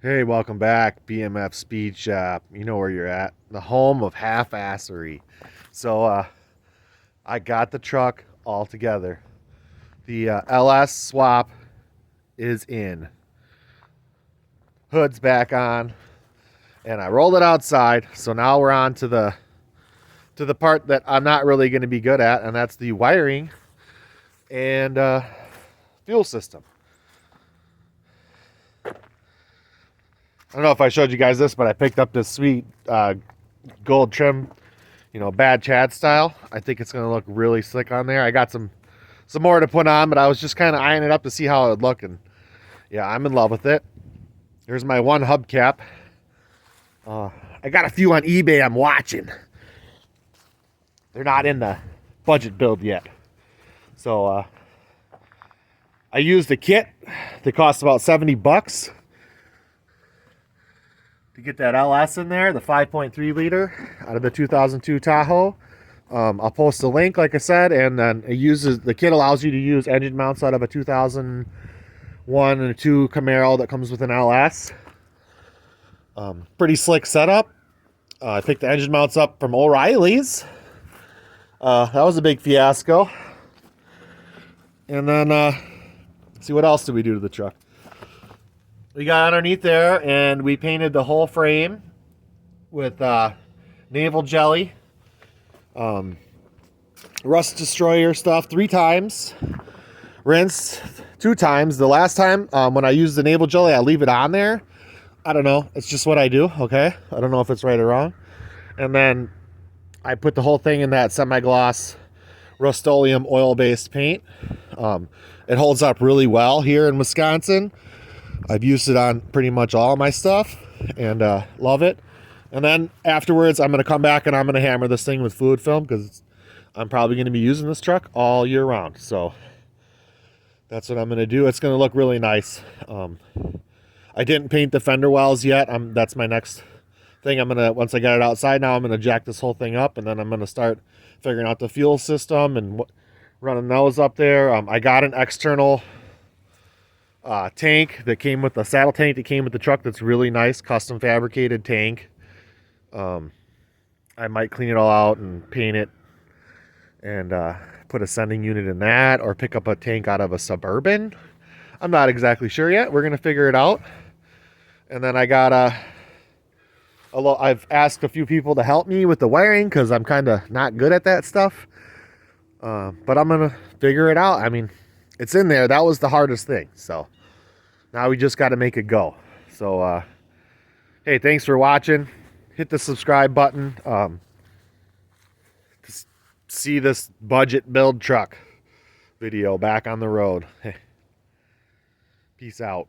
Hey, welcome back, BMF Speed Shop. You know where you're at, the home of half-assery. So I got the truck all together. The LS swap is in. Hood's back on, and I rolled it outside. So now we're on to the part that I'm not really going to be good at, and that's the wiring and fuel system. I don't know if I showed you guys this, but I picked up this sweet gold trim, bad Chad style. I think it's going to look really slick on there. I got some more to put on, but I was just kind of eyeing it up to see how it would look, and yeah, I'm in love with it. Here's my one hubcap. I got a few on eBay I'm watching. They're not in the budget build yet. So I used a kit that cost about 70 bucks to get that LS in there, the 5.3 liter out of the 2002 Tahoe. I'll post a link, like I said, and then the kit allows you to use engine mounts out of a 2001 and a 2 Camaro that comes with an LS. Pretty slick setup. I picked the engine mounts up from O'Reilly's. That was a big fiasco. And then, see, what else did we do to the truck? We got underneath there and we painted the whole frame with navel jelly, rust destroyer stuff 3 times, rinse 2 times. The last time when I use the navel jelly, I leave it on there. I don't know, it's just what I do. Okay, I don't know if it's right or wrong. And then I put the whole thing in that semi-gloss Rust-Oleum oil-based paint. It holds up really well here in Wisconsin. I've used it on pretty much all my stuff and love it. And then afterwards, I'm going to come back and I'm going to hammer this thing with fluid film because I'm probably going to be using this truck all year round. So that's what I'm going to do. It's going to look really nice. I didn't paint the fender wells yet. That's my next thing. Once I get it outside now, I'm going to jack this whole thing up and then I'm going to start figuring out the fuel system and running those up there. I got an external tank that came with the saddle tank that came with the truck. That's really nice, custom fabricated tank. I might clean it all out and paint it and put a sending unit in that, or pick up a tank out of a Suburban. I'm not exactly sure yet. We're gonna figure it out. And then I got I've asked a few people to help me with the wiring because I'm kind of not good at that stuff. But I'm gonna figure it out. I mean, it's in there. That was the hardest thing. So now we just got to make it go. So, hey, thanks for watching. Hit the subscribe button to see this budget build truck video back on the road. Hey, peace out.